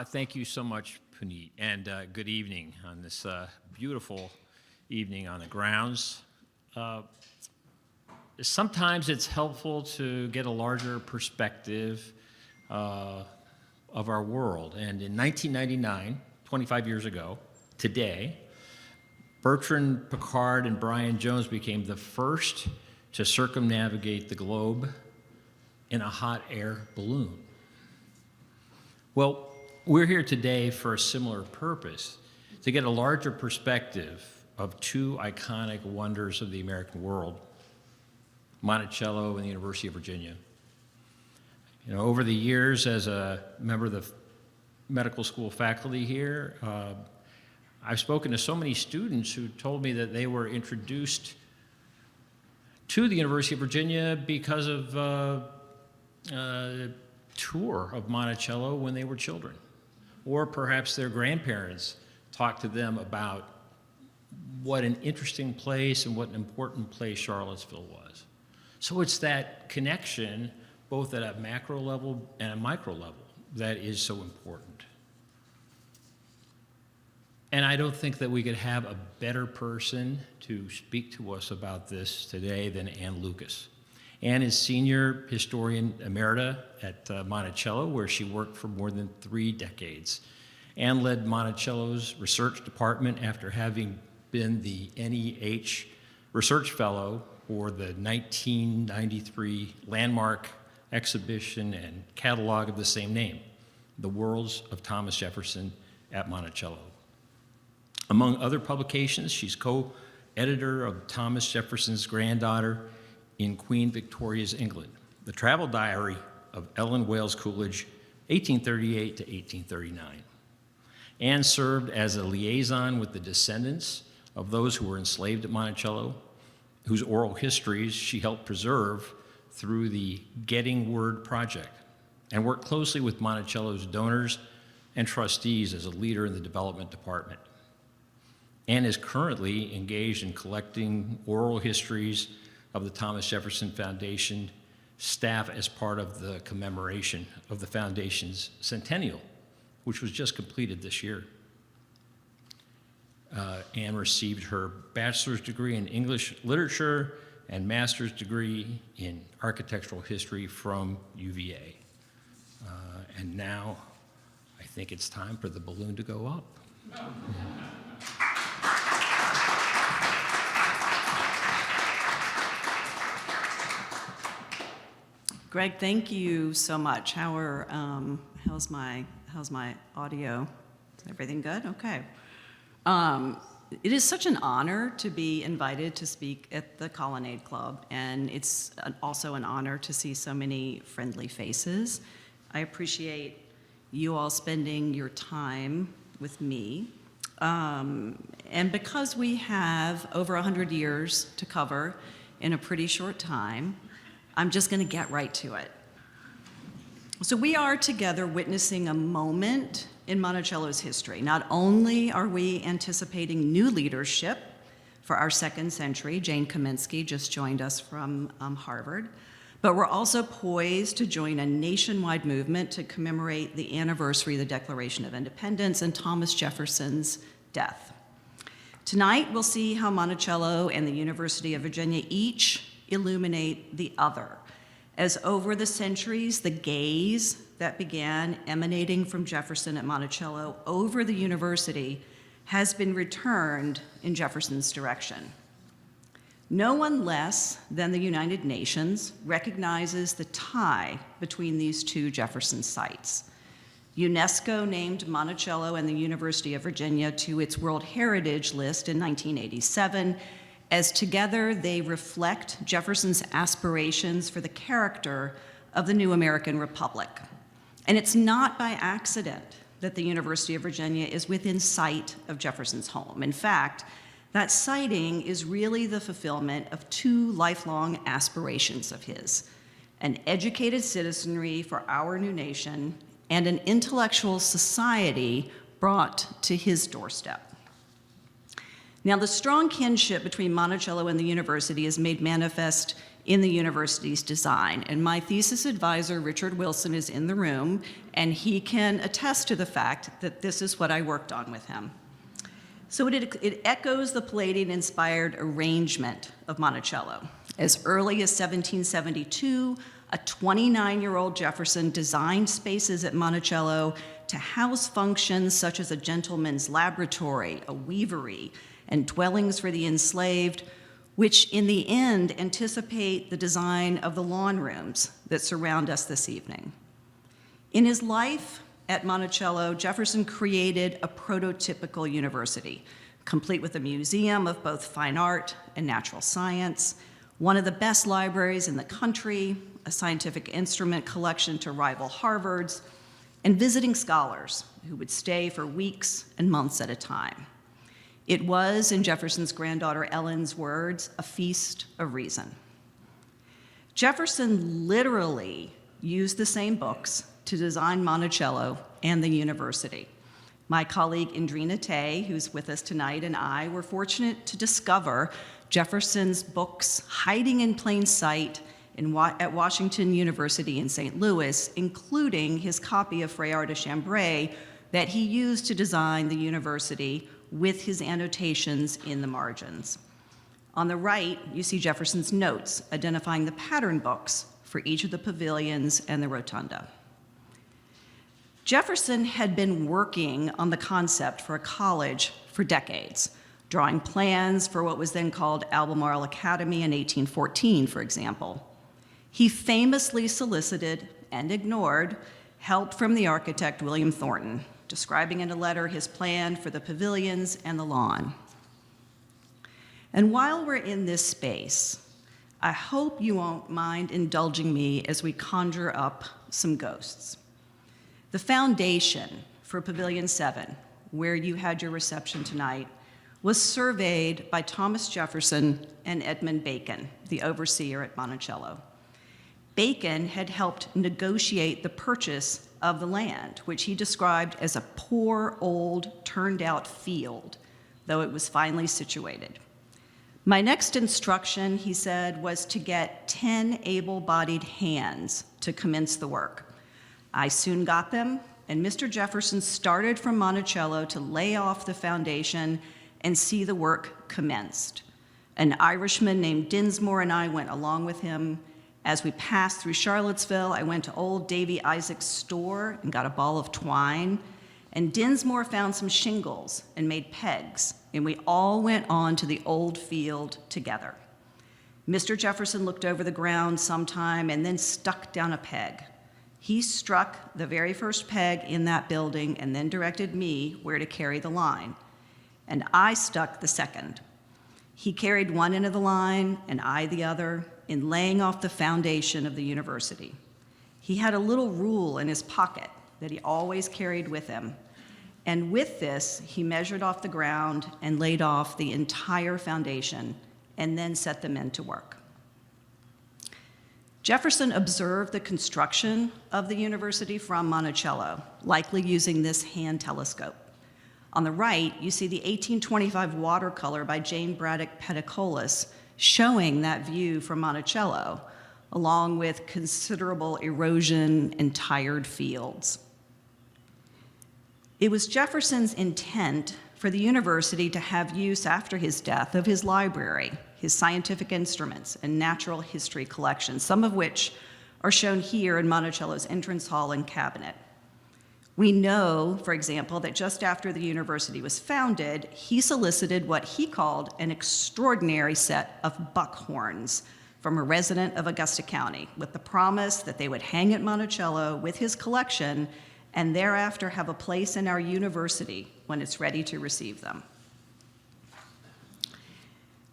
Thank you so much, Puneet, and good evening on this beautiful evening on the grounds. Sometimes it's helpful to get a larger perspective of our world. And in 1999, 25 years ago, today, Bertrand Piccard and Brian Jones became the first to circumnavigate the globe in a hot air balloon. Well, we're here today for a similar purpose, to get a larger perspective of two iconic wonders of the American world, Monticello and the University of Virginia. You know, over the years, as a member of the medical school faculty here, I've spoken to so many students who told me that they were introduced to the University of Virginia because of a tour of Monticello when they were children. Or perhaps their grandparents talked to them about what an interesting place and what an important place Charlottesville was. So it's that connection, both at a macro level and a micro level, that is so important. And I don't think that we could have a better person to speak to us about this today than Ann Lucas. Ann is Senior Historian Emerita at Monticello, where she worked for more than 3 decades. Ann led Monticello's research department after having been the NEH Research Fellow for the 1993 landmark exhibition and catalog of the same name, The Worlds of Thomas Jefferson at Monticello. Among other publications, she's co-editor of Thomas Jefferson's Granddaughter in Queen Victoria's England, The Travel Diary of Ellen Wales Coolidge, 1838 to 1839. Anne served as a liaison with the descendants of those who were enslaved at Monticello, whose oral histories she helped preserve through the Getting Word Project, and worked closely with Monticello's donors and trustees as a leader in the development department. Anne is currently engaged in collecting oral histories of the Thomas Jefferson Foundation staff as part of the commemoration of the foundation's centennial, which was just completed this year. Anne received her bachelor's degree in English literature and master's degree in architectural history from UVA. And now I think it's time for the balloon to go up. Greg, thank you so much. How's my audio? Is everything good? Okay. It is such an honor to be invited to speak at the Colonnade Club, and it's also an honor to see so many friendly faces. I appreciate you all spending your time with me. And because we have over 100 years to cover in a pretty short time, I'm just going to get right to it. So we are together witnessing a moment in Monticello's history. Not only are we anticipating new leadership for our second century, Jane Kaminsky just joined us from Harvard, but we're also poised to join a nationwide movement to commemorate the anniversary of the Declaration of Independence and Thomas Jefferson's death. Tonight, we'll see how Monticello and the University of Virginia each illuminate the other, as over the centuries, the gaze that began emanating from Jefferson at Monticello over the university has been returned in Jefferson's direction. No one less than the United Nations recognizes the tie between these two Jefferson sites. UNESCO named Monticello and the University of Virginia to its World Heritage List in 1987, as together they reflect Jefferson's aspirations for the character of the new American Republic. And it's not by accident that the University of Virginia is within sight of Jefferson's home. In fact, that sighting is really the fulfillment of 2 lifelong aspirations of his: an educated citizenry for our new nation and an intellectual society brought to his doorstep. Now, the strong kinship between Monticello and the university is made manifest in the university's design. And my thesis advisor, Richard Wilson, is in the room, and he can attest to the fact that this is what I worked on with him. So it echoes the Palladian-inspired arrangement of Monticello. As early as 1772, a 29-year-old Jefferson designed spaces at Monticello to house functions such as a gentleman's laboratory, a weavery, and dwellings for the enslaved, which in the end anticipate the design of the lawn rooms that surround us this evening. In his life at Monticello, Jefferson created a prototypical university, complete with a museum of both fine art and natural science, one of the best libraries in the country, a scientific instrument collection to rival Harvard's, and visiting scholars who would stay for weeks and months at a time. It was, in Jefferson's granddaughter Ellen's words, a feast of reason. Jefferson literally used the same books to design Monticello and the university. My colleague Indrina Tay, who's with us tonight, and I were fortunate to discover Jefferson's books hiding in plain sight at Washington University in St. Louis, including his copy of Freyard de Chambray that he used to design the university with his annotations in the margins. On the right, you see Jefferson's notes identifying the pattern books for each of the pavilions and the rotunda. Jefferson had been working on the concept for a college for decades, drawing plans for what was then called Albemarle Academy in 1814, for example. He famously solicited and ignored help from the architect William Thornton, describing in a letter his plan for the pavilions and the lawn. And while we're in this space, I hope you won't mind indulging me as we conjure up some ghosts. The foundation for Pavilion 7, where you had your reception tonight, was surveyed by Thomas Jefferson and Edmund Bacon, the overseer at Monticello. Bacon had helped negotiate the purchase of the land, which he described as a poor, old, turned-out field, though it was finely situated. My next instruction, he said, was to get 10 able-bodied hands to commence the work. I soon got them, and Mr. Jefferson started from Monticello to lay off the foundation and see the work commenced. An Irishman named Dinsmore and I went along with him. As we passed through Charlottesville, I went to old Davy Isaac's store and got a ball of twine, and Dinsmore found some shingles and made pegs, and we all went on to the old field together. Mr. Jefferson looked over the ground sometime and then stuck down a peg. He struck the very first peg in that building and then directed me where to carry the line, and I stuck the second. He carried one end of the line and I the other, in laying off the foundation of the university. He had a little rule in his pocket that he always carried with him. And with this, he measured off the ground and laid off the entire foundation and then set the men to work. Jefferson observed the construction of the university from Monticello, likely using this hand telescope. On the right, you see the 1825 watercolor by Jane Braddock Petticolas showing that view from Monticello, along with considerable erosion and tired fields. It was Jefferson's intent for the university to have use after his death of his library, his scientific instruments, and natural history collection, some of which are shown here in Monticello's entrance hall and cabinet. We know, for example, that just after the university was founded, he solicited what he called an extraordinary set of buckhorns from a resident of Augusta County, with the promise that they would hang at Monticello with his collection and thereafter have a place in our university when it's ready to receive them.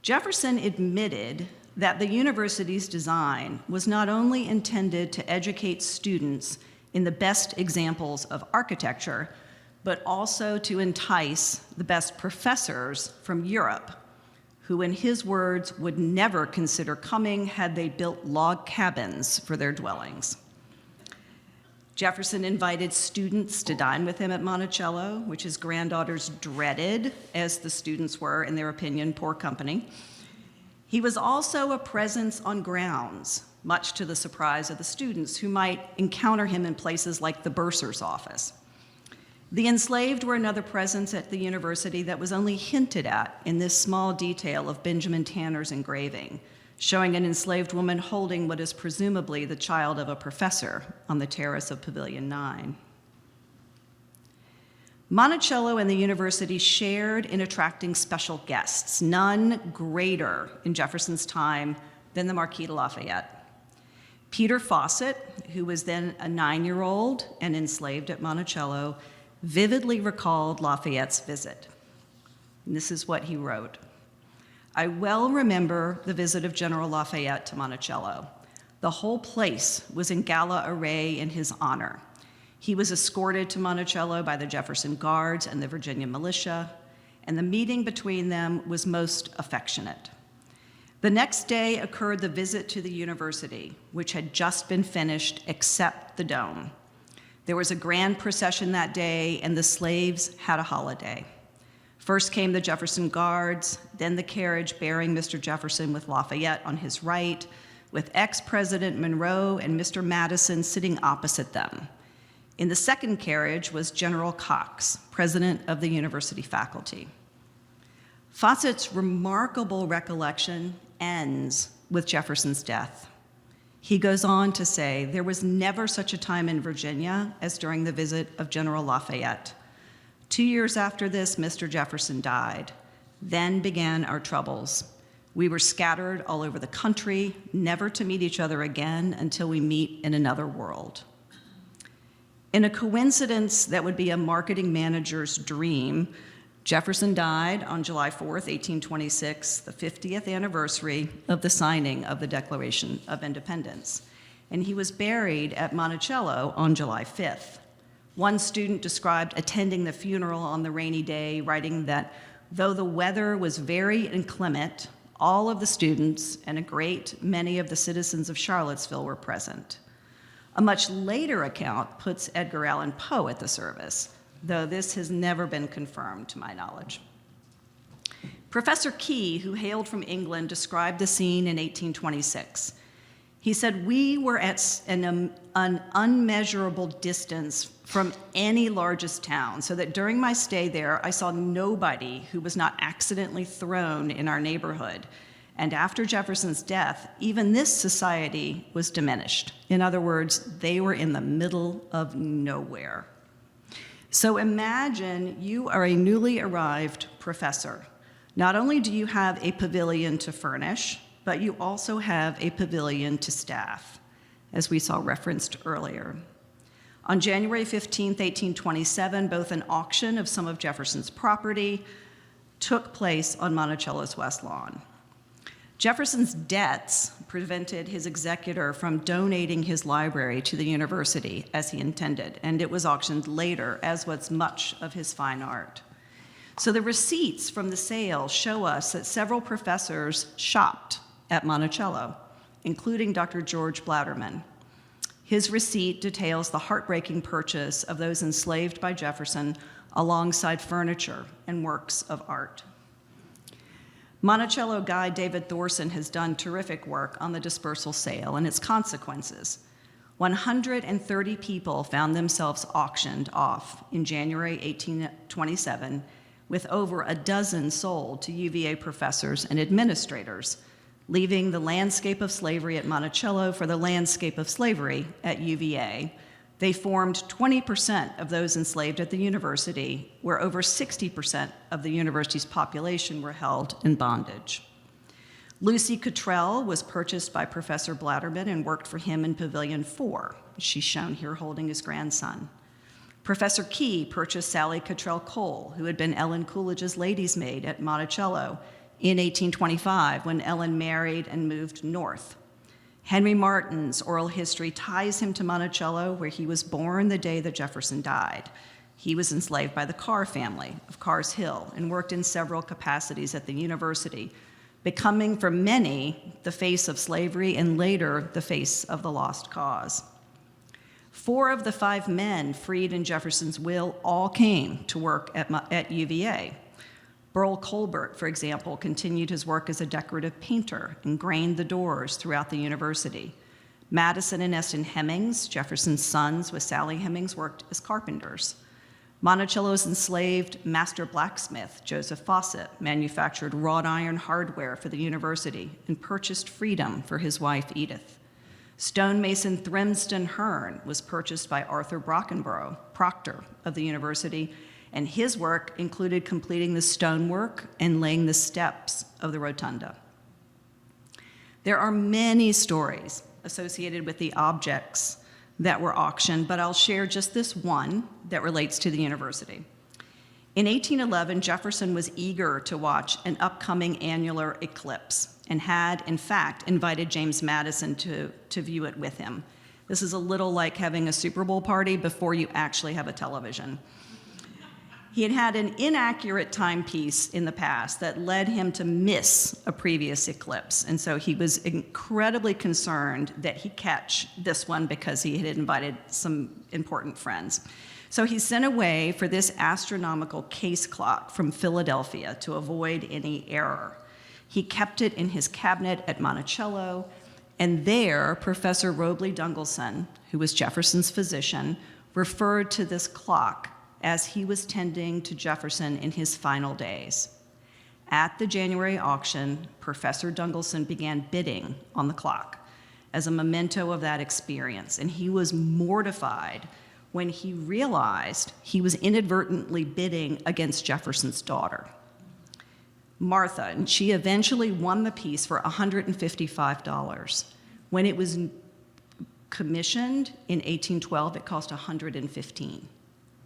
Jefferson admitted that the university's design was not only intended to educate students in the best examples of architecture, but also to entice the best professors from Europe, who, in his words, would never consider coming had they built log cabins for their dwellings. Jefferson invited students to dine with him at Monticello, which his granddaughters dreaded, as the students were, in their opinion, poor company. He was also a presence on grounds, much to the surprise of the students who might encounter him in places like the bursar's office. The enslaved were another presence at the university that was only hinted at in this small detail of Benjamin Tanner's engraving, showing an enslaved woman holding what is presumably the child of a professor on the terrace of Pavilion 9. Monticello and the university shared in attracting special guests, none greater in Jefferson's time than the Marquis de Lafayette. Peter Fawcett, who was then a 9-year-old and enslaved at Monticello, vividly recalled Lafayette's visit. And this is what he wrote. I well remember the visit of General Lafayette to Monticello. The whole place was in gala array in his honor. He was escorted to Monticello by the Jefferson Guards and the Virginia militia, and the meeting between them was most affectionate. The next day occurred the visit to the university, which had just been finished except the dome. There was a grand procession that day, and the slaves had a holiday. First came the Jefferson Guards, then the carriage bearing Mr. Jefferson with Lafayette on his right, with ex-President Monroe and Mr. Madison sitting opposite them. In the second carriage was General Cox, president of the university faculty. Fawcett's remarkable recollection ends with Jefferson's death. He goes on to say, there was never such a time in Virginia as during the visit of General Lafayette. 2 years after this, Mr. Jefferson died. Then began our troubles. We were scattered all over the country, never to meet each other again until we meet in another world. In a coincidence that would be a marketing manager's dream, Jefferson died on July 4th, 1826, the 50th anniversary of the signing of the Declaration of Independence, and he was buried at Monticello on July 5th. One student described attending the funeral on the rainy day, writing that though the weather was very inclement, all of the students and a great many of the citizens of Charlottesville were present. A much later account puts Edgar Allan Poe at the service, though this has never been confirmed to my knowledge. Professor Key, who hailed from England, described the scene in 1826. He said, we were at an unmeasurable distance from any largest town, so that during my stay there, I saw nobody who was not accidentally thrown in our neighborhood. And after Jefferson's death, even this society was diminished. In other words, they were in the middle of nowhere. So imagine you are a newly arrived professor. Not only do you have a pavilion to furnish, but you also have a pavilion to staff, as we saw referenced earlier. On January 15, 1827, both an auction of some of Jefferson's property took place on Monticello's West Lawn. Jefferson's debts prevented his executor from donating his library to the university as he intended, and it was auctioned later, as was much of his fine art. So the receipts from the sale show us that several professors shopped at Monticello, including Dr. George Blatterman. His receipt details the heartbreaking purchase of those enslaved by Jefferson alongside furniture and works of art. Monticello guide David Thorson has done terrific work on the dispersal sale and its consequences. 130 people found themselves auctioned off in January 1827, with over a dozen sold to UVA professors and administrators, leaving the landscape of slavery at Monticello for the landscape of slavery at UVA. They formed 20% of those enslaved at the university, where over 60% of the university's population were held in bondage. Lucy Cottrell was purchased by Professor Blatterman and worked for him in Pavilion 4. She's shown here holding his grandson. Professor Key purchased Sally Cottrell Cole, who had been Ellen Coolidge's lady's maid at Monticello in 1825 when Ellen married and moved north. Henry Martin's oral history ties him to Monticello, where he was born the day that Jefferson died. He was enslaved by the Carr family of Carr's Hill and worked in several capacities at the university, becoming for many the face of slavery and later the face of the lost cause. 4 of the 5 men freed in Jefferson's will all came to work at UVA. Burl Colbert, for example, continued his work as a decorative painter and grained the doors throughout the university. Madison and Eston Hemmings, Jefferson's sons with Sally Hemings, worked as carpenters. Monticello's enslaved master blacksmith, Joseph Fawcett, manufactured wrought iron hardware for the university and purchased freedom for his wife, Edith. Stonemason Thrimston Hearn was purchased by Arthur Brockenborough, proctor of the university, and his work included completing the stonework and laying the steps of the rotunda. There are many stories associated with the objects that were auctioned, but I'll share just this one that relates to the university. In 1811, Jefferson was eager to watch an upcoming annular eclipse and had, in fact, invited James Madison to view it with him. This is a little like having a Super Bowl party before you actually have a television. He had had an inaccurate timepiece in the past that led him to miss a previous eclipse, and so he was incredibly concerned that he catch this one because he had invited some important friends. So he sent away for this astronomical case clock from Philadelphia to avoid any error. He kept it in his cabinet at Monticello, and there Professor Robley Dungleson, who was Jefferson's physician, referred to this clock as he was tending to Jefferson in his final days. At the January auction, Professor Dungleson began bidding on the clock as a memento of that experience, and he was mortified when he realized he was inadvertently bidding against Jefferson's daughter, Martha, and she eventually won the piece for $155. When it was commissioned in 1812, it cost $115.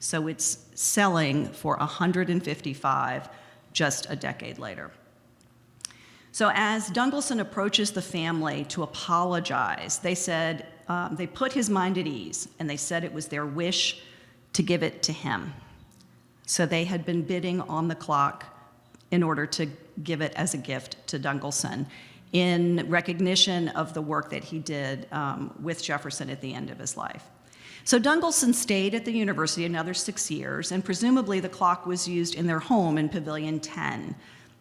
So it's selling for $155 just a decade later. So as Dungleson approaches the family to apologize, they said, they put his mind at ease, and they said it was their wish to give it to him. So they had been bidding on the clock in order to give it as a gift to Dungleson in recognition of the work that he did with Jefferson at the end of his life. So Dungleson stayed at the university another 6 years, and presumably the clock was used in their home in Pavilion 10,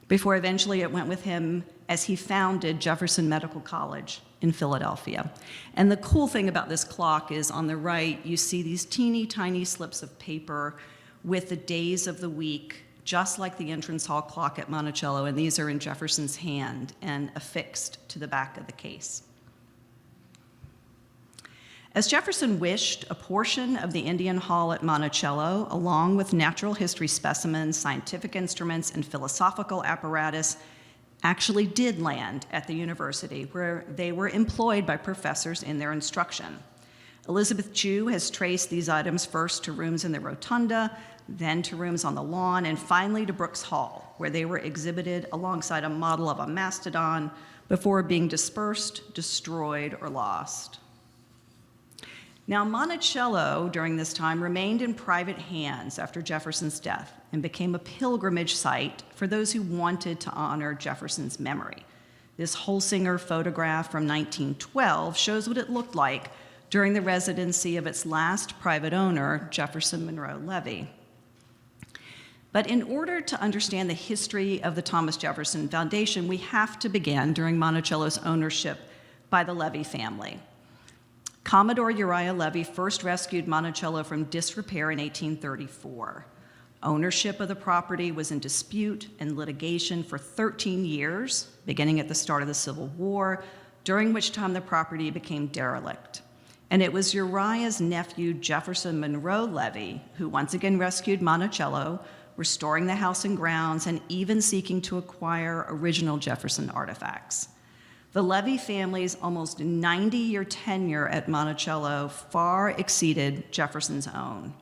before eventually it went with him as he founded Jefferson Medical College in Philadelphia. And the cool thing about this clock is on the right, you see these teeny tiny slips of paper with the days of the week, just like the entrance hall clock at Monticello, and these are in Jefferson's hand and affixed to the back of the case. As Jefferson wished, a portion of the Indian Hall at Monticello, along with natural history specimens, scientific instruments, and philosophical apparatus, actually did land at the university, where they were employed by professors in their instruction. Elizabeth Chu has traced these items first to rooms in the rotunda, then to rooms on the lawn, and finally to Brooks Hall, where they were exhibited alongside a model of a mastodon before being dispersed, destroyed, or lost. Now, Monticello, during this time, remained in private hands after Jefferson's death and became a pilgrimage site for those who wanted to honor Jefferson's memory. This Holsinger photograph from 1912 shows what it looked like during the residency of its last private owner, Jefferson Monroe Levy. But in order to understand the history of the Thomas Jefferson Foundation, we have to begin during Monticello's ownership by the Levy family. Commodore Uriah Levy first rescued Monticello from disrepair in 1834. Ownership of the property was in dispute and litigation for 13 years, beginning at the start of the Civil War, during which time the property became derelict. And it was Uriah's nephew, Jefferson Monroe Levy, who once again rescued Monticello, restoring the house and grounds, and even seeking to acquire original Jefferson artifacts. The Levy family's almost 90-year tenure at Monticello far exceeded Jefferson's own.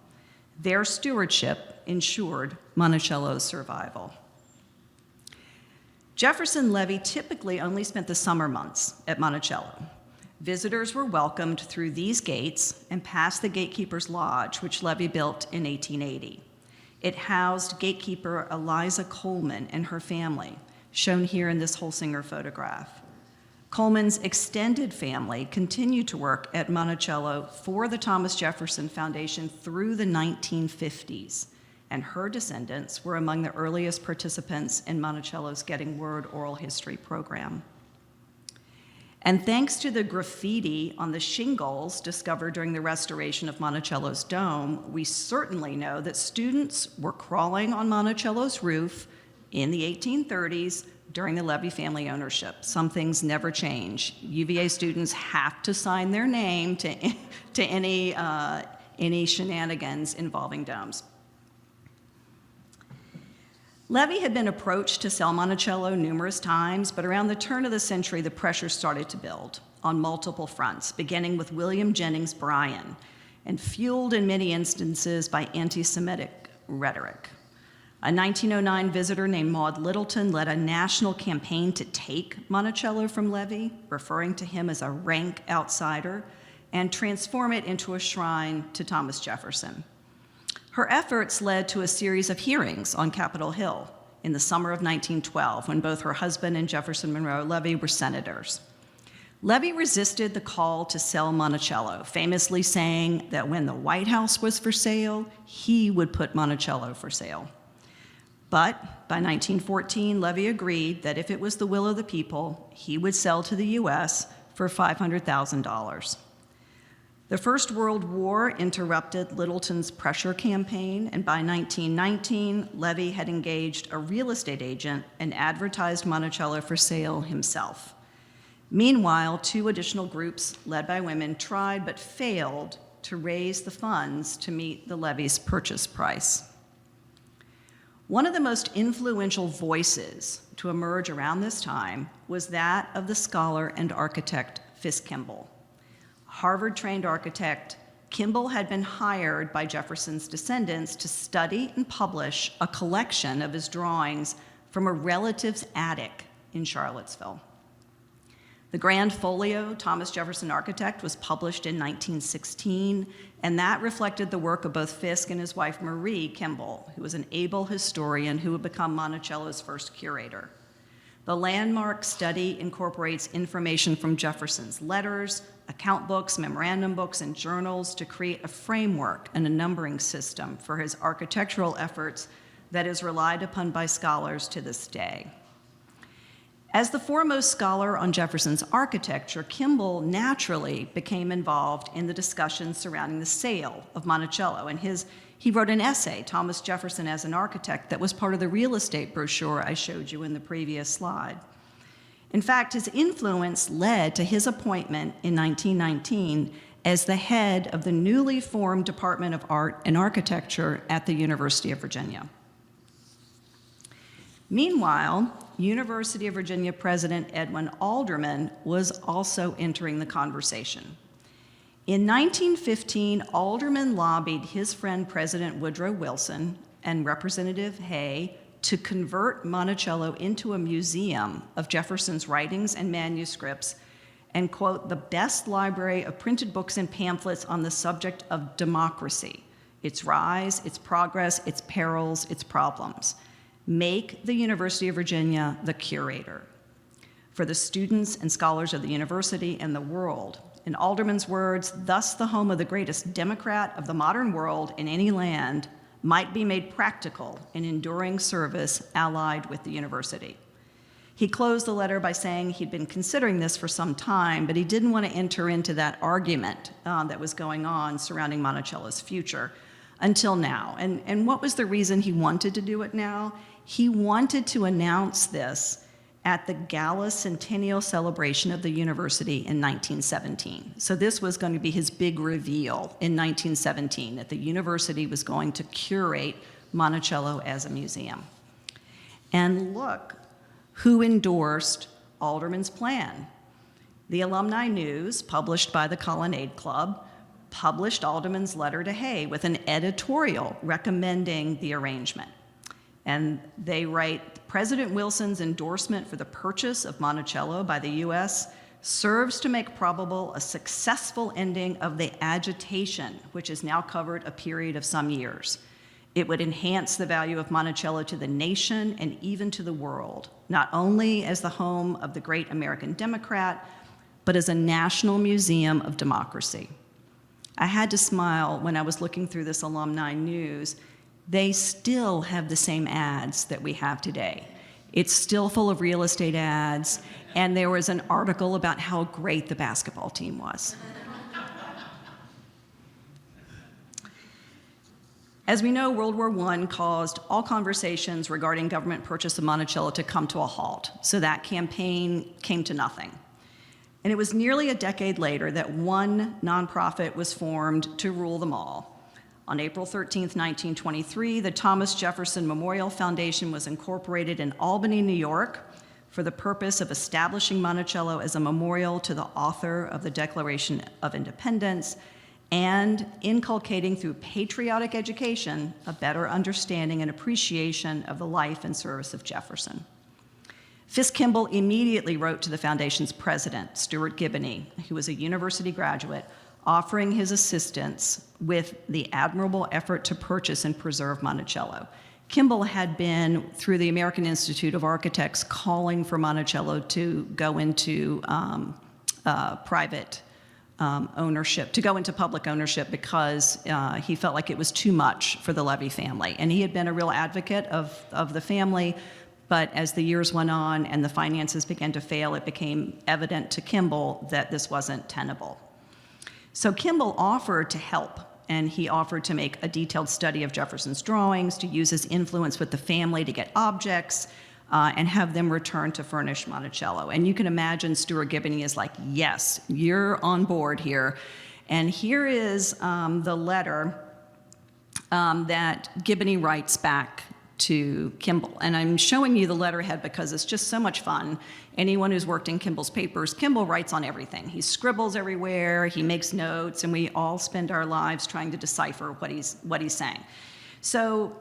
Their stewardship ensured Monticello's survival. Jefferson Levy typically only spent the summer months at Monticello. Visitors were welcomed through these gates and past the gatekeeper's lodge, which Levy built in 1880. It housed gatekeeper Eliza Coleman and her family, shown here in this Holsinger photograph. Coleman's extended family continued to work at Monticello for the Thomas Jefferson Foundation through the 1950s, and her descendants were among the earliest participants in Monticello's Getting Word oral history program. And thanks to the graffiti on the shingles discovered during the restoration of Monticello's dome, we certainly know that students were crawling on Monticello's roof in the 1830s during the Levy family ownership. Some things never change. UVA students have to sign their name to any shenanigans involving domes. Levy had been approached to sell Monticello numerous times, but around the turn of the century, the pressure started to build on multiple fronts, beginning with William Jennings Bryan, and fueled in many instances by anti-Semitic rhetoric. A 1909 visitor named Maud Littleton led a national campaign to take Monticello from Levy, referring to him as a rank outsider, and transform it into a shrine to Thomas Jefferson. Her efforts led to a series of hearings on Capitol Hill in the summer of 1912, when both her husband and Jefferson Monroe Levy were senators. Levy resisted the call to sell Monticello, famously saying that when the White House was for sale, he would put Monticello for sale. But by 1914, Levy agreed that if it was the will of the people, he would sell to the U.S. for $500,000. The First World War interrupted Littleton's pressure campaign, and by 1919, Levy had engaged a real estate agent and advertised Monticello for sale himself. Meanwhile, two additional groups led by women tried but failed to raise the funds to meet the Levy's purchase price. One of the most influential voices to emerge around this time was that of the scholar and architect Fisk Kimball. Harvard-trained architect, Kimball had been hired by Jefferson's descendants to study and publish a collection of his drawings from a relative's attic in Charlottesville. The Grand Folio, Thomas Jefferson Architect, was published in 1916, and that reflected the work of both Fisk and his wife Marie Kimball, who was an able historian who would become Monticello's first curator. The landmark study incorporates information from Jefferson's letters, account books, memorandum books, and journals to create a framework and a numbering system for his architectural efforts that is relied upon by scholars to this day. As the foremost scholar on Jefferson's architecture, Kimball naturally became involved in the discussions surrounding the sale of Monticello, and he wrote an essay, Thomas Jefferson as an Architect, that was part of the real estate brochure I showed you in the previous slide. In fact, his influence led to his appointment in 1919 as the head of the newly formed Department of Art and Architecture at the University of Virginia. Meanwhile, University of Virginia President Edwin Alderman was also entering the conversation. In 1915, Alderman lobbied his friend President Woodrow Wilson and Representative Hay to convert Monticello into a museum of Jefferson's writings and manuscripts and, quote, the best library of printed books and pamphlets on the subject of democracy, its rise, its progress, its perils, its problems. Make the University of Virginia the curator for the students and scholars of the university and the world. In Alderman's words, thus the home of the greatest Democrat of the modern world in any land might be made practical in enduring service allied with the university. He closed the letter by saying he'd been considering this for some time, but he didn't want to enter into that argument that was going on surrounding Monticello's future until now. And what was the reason he wanted to do it now? He wanted to announce this at the gala centennial celebration of the university in 1917. So this was going to be his big reveal in 1917, that the university was going to curate Monticello as a museum. And look who endorsed Alderman's plan. The Alumni News, published by the Colonnade Club, published Alderman's letter to Hay with an editorial recommending the arrangement. And they write, President Wilson's endorsement for the purchase of Monticello by the U.S. serves to make probable a successful ending of the agitation, which has now covered a period of some years. It would enhance the value of Monticello to the nation and even to the world, not only as the home of the great American Democrat, but as a national museum of democracy. I had to smile when I was looking through this alumni news. They still have the same ads that we have today. It's still full of real estate ads, and there was an article about how great the basketball team was. As we know, World War I caused all conversations regarding government purchase of Monticello to come to a halt, so that campaign came to nothing. And it was nearly a decade later that one nonprofit was formed to rule them all. On April 13, 1923, the Thomas Jefferson Memorial Foundation was incorporated in Albany, New York, for the purpose of establishing Monticello as a memorial to the author of the Declaration of Independence and inculcating through patriotic education a better understanding and appreciation of the life and service of Jefferson. Fisk Kimball immediately wrote to the foundation's president, Stuart Giboney, who was a university graduate, offering his assistance with the admirable effort to purchase and preserve Monticello. Kimball had been, through the American Institute of Architects, calling for Monticello to go into private ownership, to go into public ownership because he felt like it was too much for the Levy family. And he had been a real advocate of the family, but as the years went on and the finances began to fail, it became evident to Kimball that this wasn't tenable. So Kimball offered to help, and he offered to make a detailed study of Jefferson's drawings, to use his influence with the family to get objects, and have them return to furnish Monticello. And you can imagine Stuart Giboney is like, yes, you're on board here. And here is the letter that Giboney writes back to Kimball. And I'm showing you the letterhead because it's just so much fun. Anyone who's worked in Kimball's papers, Kimball writes on everything. He scribbles everywhere, he makes notes, and we all spend our lives trying to decipher what he's saying. So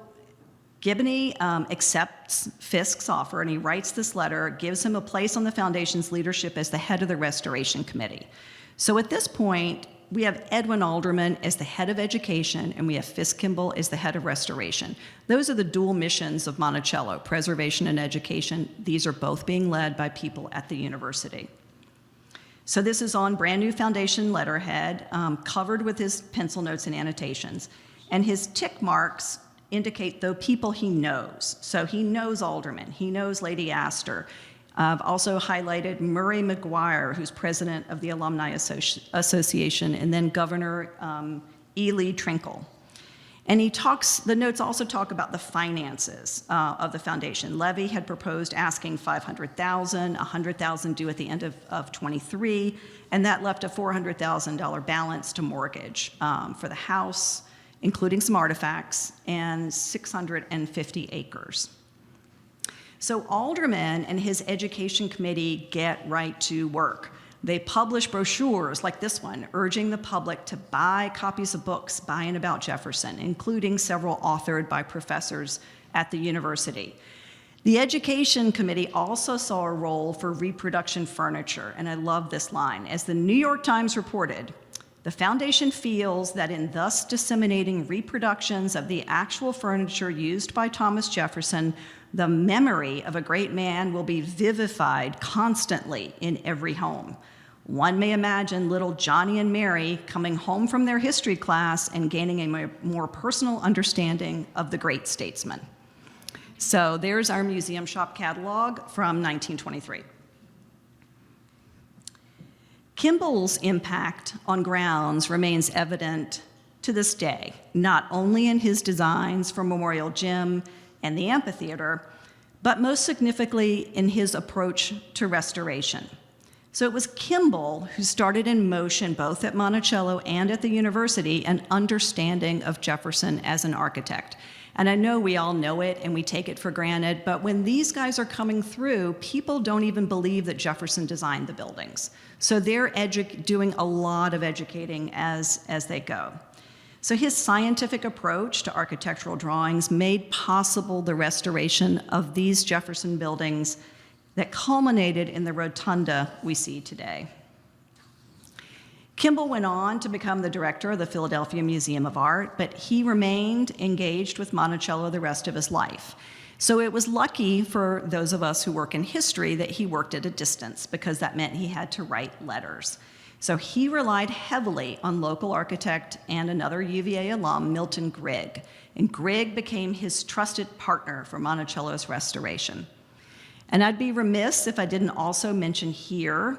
Giboney accepts Fisk's offer, and he writes this letter, gives him a place on the foundation's leadership as the head of the Restoration Committee. So at this point, we have Edwin Alderman as the head of education, and we have Fisk Kimball as the head of restoration. Those are the dual missions of Monticello, preservation and education. These are both being led by people at the university. So this is on brand new foundation letterhead, covered with his pencil notes and annotations. And his tick marks indicate the people he knows. So he knows Alderman, he knows Lady Astor. I've also highlighted Murray McGuire, who's president of the Alumni Association, and then Governor E. Lee Trinkle. And the notes also talk about the finances of the foundation. Levy had proposed asking $500,000, $100,000 due at the end of 23, and that left a $400,000 balance to mortgage for the house, including some artifacts, and 650 acres. So Alderman and his education committee get right to work. They publish brochures like this one, urging the public to buy copies of books by and about Jefferson, including several authored by professors at the university. The education committee also saw a role for reproduction furniture, and I love this line. As the New York Times reported, the foundation feels that in thus disseminating reproductions of the actual furniture used by Thomas Jefferson, the memory of a great man will be vivified constantly in every home. One may imagine little Johnny and Mary coming home from their history class and gaining a more personal understanding of the great statesman. So there's our museum shop catalog from 1923. Kimball's impact on grounds remains evident to this day, not only in his designs for Memorial Gym and the amphitheater, but most significantly in his approach to restoration. So it was Kimball who started in motion, both at Monticello and at the university, an understanding of Jefferson as an architect. And I know we all know it and we take it for granted, but when these guys are coming through, people don't even believe that Jefferson designed the buildings. So they're doing a lot of educating as they go. So his scientific approach to architectural drawings made possible the restoration of these Jefferson buildings that culminated in the rotunda we see today. Kimball went on to become the director of the Philadelphia Museum of Art, but he remained engaged with Monticello the rest of his life. So it was lucky for those of us who work in history that he worked at a distance, because that meant he had to write letters. So he relied heavily on local architect and another UVA alum, Milton Grigg, and Grigg became his trusted partner for Monticello's restoration. And I'd be remiss if I didn't also mention here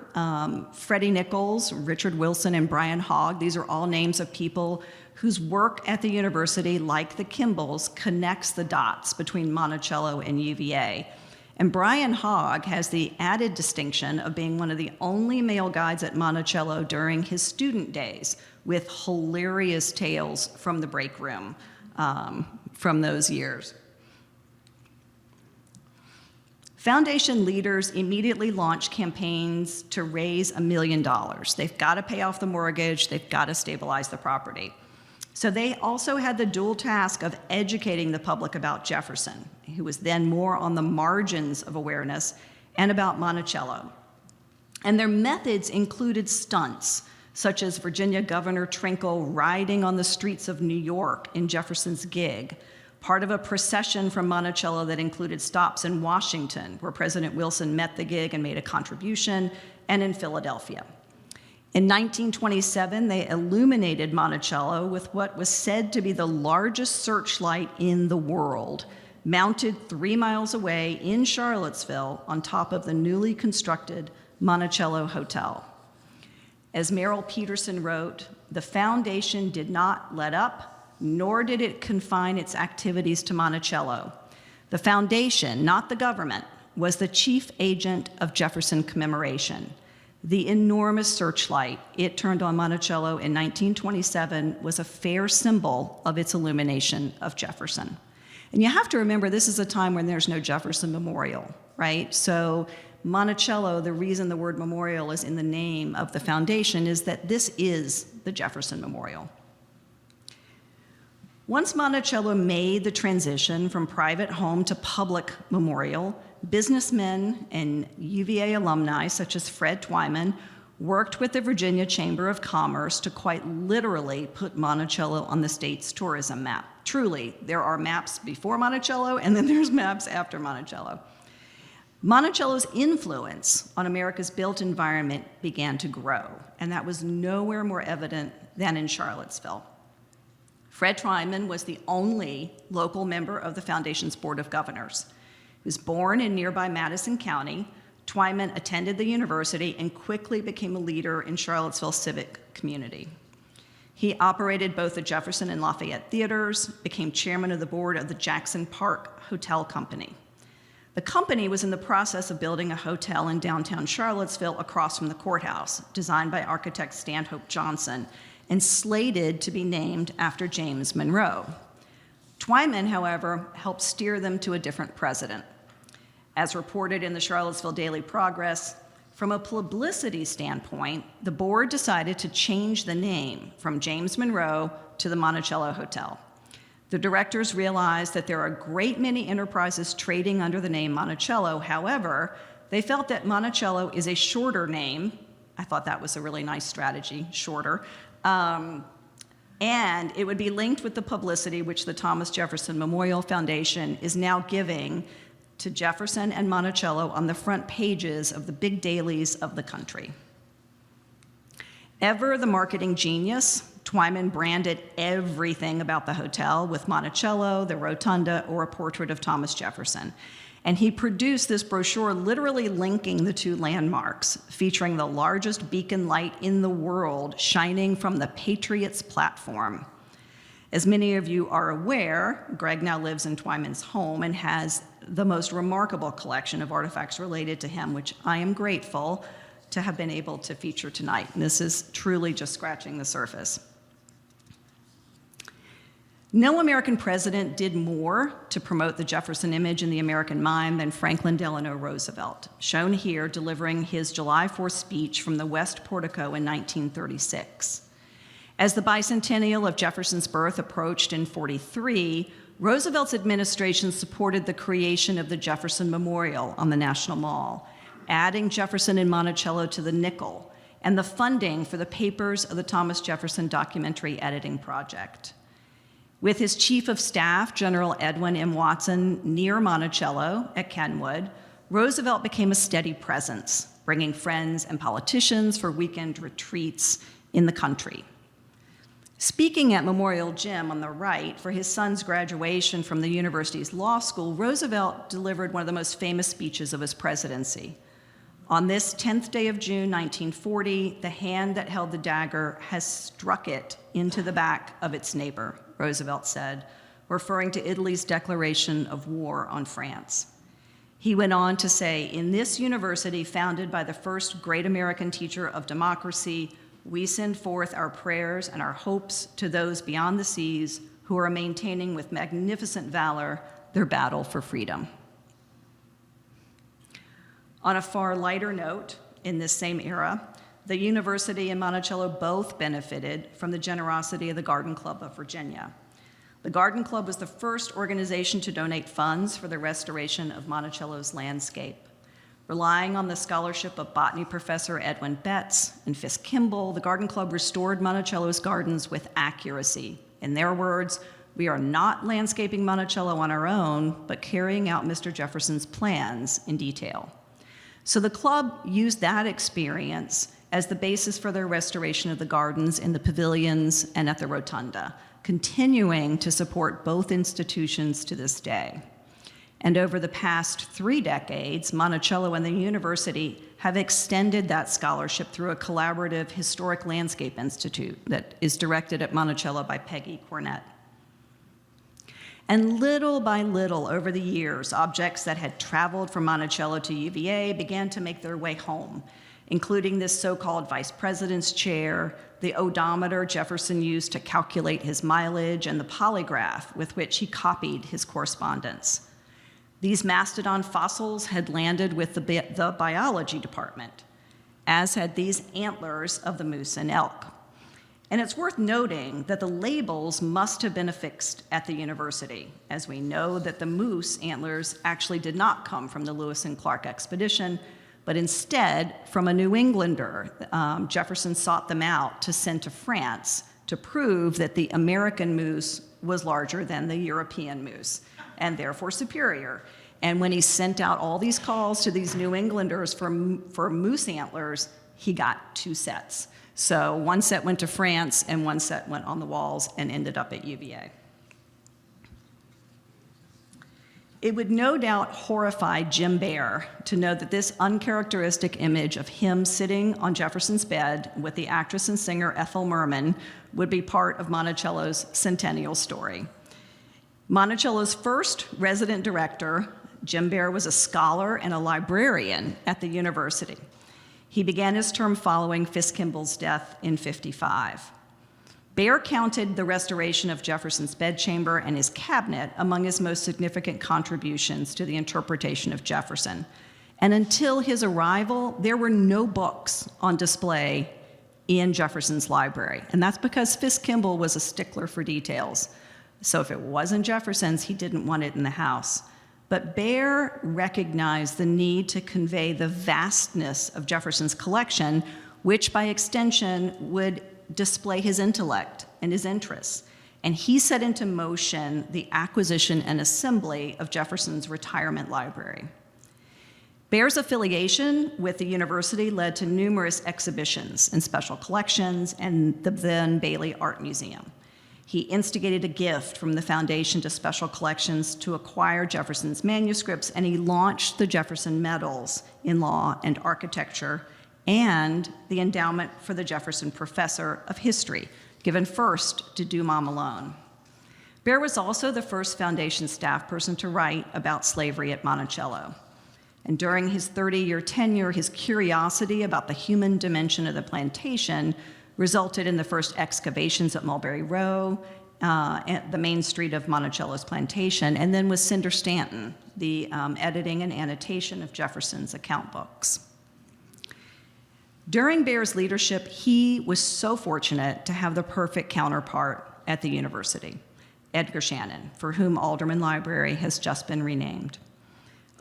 Freddie Nichols, Richard Wilson, and Brian Hogg. These are all names of people whose work at the university, like the Kimballs, connects the dots between Monticello and UVA. And Brian Hogg has the added distinction of being one of the only male guides at Monticello during his student days, with hilarious tales from the break room from those years. Foundation leaders immediately launched campaigns to raise $1 million. They've got to pay off the mortgage, they've got to stabilize the property. So they also had the dual task of educating the public about Jefferson, who was then more on the margins of awareness, and about Monticello. And their methods included stunts, such as Virginia Governor Trinkle riding on the streets of New York in Jefferson's gig, part of a procession from Monticello that included stops in Washington, where President Wilson met the gig and made a contribution, and in Philadelphia. In 1927, they illuminated Monticello with what was said to be the largest searchlight in the world, mounted 3 miles away in Charlottesville on top of the newly constructed Monticello Hotel. As Merrill Peterson wrote, "The foundation did not let up, nor did it confine its activities to Monticello. The foundation, not the government, was the chief agent of Jefferson commemoration. The enormous searchlight it turned on Monticello in 1927 was a fair symbol of its illumination of Jefferson." And you have to remember, this is a time when there's no Jefferson Memorial, right? So Monticello, the reason the word memorial is in the name of the foundation is that this is the Jefferson Memorial. Once Monticello made the transition from private home to public memorial, businessmen and UVA alumni, such as Fred Twyman, worked with the Virginia Chamber of Commerce to quite literally put Monticello on the state's tourism map. Truly, there are maps before Monticello, and then there's maps after Monticello. Monticello's influence on America's built environment began to grow, and that was nowhere more evident than in Charlottesville. Fred Twyman was the only local member of the Foundation's Board of Governors. He was born in nearby Madison County. Twyman attended the university and quickly became a leader in Charlottesville's civic community. He operated both the Jefferson and Lafayette theaters, became chairman of the board of the Jackson Park Hotel Company. The company was in the process of building a hotel in downtown Charlottesville across from the courthouse, designed by architect Stanhope Johnson, and slated to be named after James Monroe. Twyman, however, helped steer them to a different president. As reported in the Charlottesville Daily Progress, from a publicity standpoint, the board decided to change the name from James Monroe to the Monticello Hotel. The directors realized that there are a great many enterprises trading under the name Monticello. However, they felt that Monticello is a shorter name. I thought that was a really nice strategy, shorter. And it would be linked with the publicity which the Thomas Jefferson Memorial Foundation is now giving to Jefferson and Monticello on the front pages of the big dailies of the country. Ever the marketing genius, Twyman branded everything about the hotel with Monticello, the rotunda, or a portrait of Thomas Jefferson. And he produced this brochure literally linking the two landmarks, featuring the largest beacon light in the world shining from the Patriots platform. As many of you are aware, Greg now lives in Twyman's home and has the most remarkable collection of artifacts related to him, which I am grateful to have been able to feature tonight. And this is truly just scratching the surface. No American president did more to promote the Jefferson image in the American mind than Franklin Delano Roosevelt, shown here delivering his July 4th speech from the West Portico in 1936. As the bicentennial of Jefferson's birth approached in 43, Roosevelt's administration supported the creation of the Jefferson Memorial on the National Mall, adding Jefferson and Monticello to the nickel, and the funding for the papers of the Thomas Jefferson documentary editing project. With his chief of staff, General Edwin M. Watson, near Monticello at Kenwood, Roosevelt became a steady presence, bringing friends and politicians for weekend retreats in the country. Speaking at Memorial Gym on the right for his son's graduation from the university's law school, Roosevelt delivered one of the most famous speeches of his presidency. On this 10th day of June, 1940, the hand that held the dagger has struck it into the back of its neighbor, Roosevelt said, referring to Italy's declaration of war on France. He went on to say, "In this university, founded by the first great American teacher of democracy, we send forth our prayers and our hopes to those beyond the seas who are maintaining with magnificent valor their battle for freedom." On a far lighter note, in this same era, the university and Monticello both benefited from the generosity of the Garden Club of Virginia. The Garden Club was the first organization to donate funds for the restoration of Monticello's landscape. Relying on the scholarship of botany professor Edwin Betts and Fisk Kimball, the Garden Club restored Monticello's gardens with accuracy. In their words, "We are not landscaping Monticello on our own, but carrying out Mr. Jefferson's plans in detail." So the club used that experience as the basis for their restoration of the gardens in the pavilions and at the rotunda, continuing to support both institutions to this day. And over the past 3 decades, Monticello and the university have extended that scholarship through a collaborative historic landscape institute that is directed at Monticello by Peggy Cornett. And little by little over the years, objects that had traveled from Monticello to UVA began to make their way home, including this so-called vice president's chair, the odometer Jefferson used to calculate his mileage, and the polygraph with which he copied his correspondence. These mastodon fossils had landed with the biology department, as had these antlers of the moose and elk. And it's worth noting that the labels must have been affixed at the university, as we know that the moose antlers actually did not come from the Lewis and Clark expedition, but instead from a New Englander. Jefferson sought them out to send to France to prove that the American moose was larger than the European moose, and therefore superior. And when he sent out all these calls to these New Englanders for moose antlers, he got 2 sets. So 1 set went to France, and 1 set went on the walls and ended up at UVA. It would no doubt horrify Jim Baer to know that this uncharacteristic image of him sitting on Jefferson's bed with the actress and singer Ethel Merman would be part of Monticello's centennial story. Monticello's first resident director, Jim Baer, was a scholar and a librarian at the university. He began his term following Fisk Kimball's death in '55. Baer counted the restoration of Jefferson's bedchamber and his cabinet among his most significant contributions to the interpretation of Jefferson. And until his arrival, there were no books on display in Jefferson's library. And that's because Fisk Kimball was a stickler for details. So if it wasn't Jefferson's, he didn't want it in the house. But Baer recognized the need to convey the vastness of Jefferson's collection, which by extension would display his intellect and his interests. And he set into motion the acquisition and assembly of Jefferson's retirement library. Baer's affiliation with the university led to numerous exhibitions and special collections and the then Bailey Art Museum. He instigated a gift from the foundation to special collections to acquire Jefferson's manuscripts, and he launched the Jefferson Medals in Law and Architecture and the endowment for the Jefferson Professor of History, given first to Dumas Malone. Baer was also the first foundation staff person to write about slavery at Monticello. And during his 30-year tenure, his curiosity about the human dimension of the plantation resulted in the first excavations at Mulberry Row, at the main street of Monticello's plantation, and then with Cinder Stanton, the editing and annotation of Jefferson's account books. During Baer's leadership, he was so fortunate to have the perfect counterpart at the university, Edgar Shannon, for whom Alderman Library has just been renamed.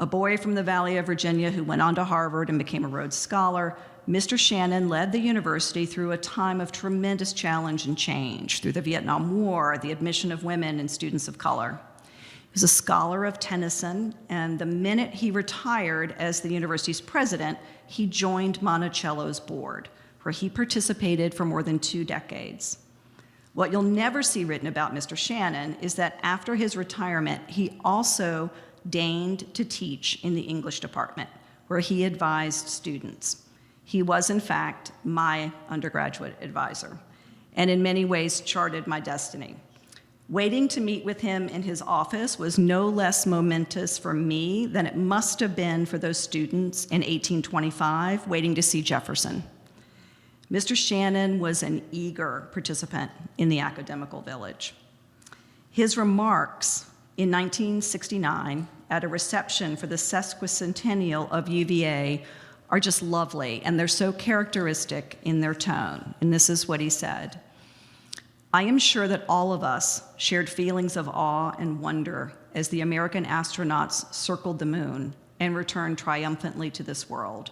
A boy from the Valley of Virginia who went on to Harvard and became a Rhodes Scholar, Mr. Shannon led the university through a time of tremendous challenge and change, through the Vietnam War, the admission of women and students of color. He was a scholar of Tennyson, and the minute he retired as the university's president, he joined Monticello's board, where he participated for more than 2 decades. What you'll never see written about Mr. Shannon is that after his retirement, he also deigned to teach in the English department, where he advised students. He was, in fact, my undergraduate advisor, and in many ways charted my destiny. Waiting to meet with him in his office was no less momentous for me than it must have been for those students in 1825 waiting to see Jefferson. Mr. Shannon was an eager participant in the academical village. His remarks in 1969 at a reception for the sesquicentennial of UVA are just lovely, and they're so characteristic in their tone. And this is what he said: "I am sure that all of us shared feelings of awe and wonder as the American astronauts circled the moon and returned triumphantly to this world.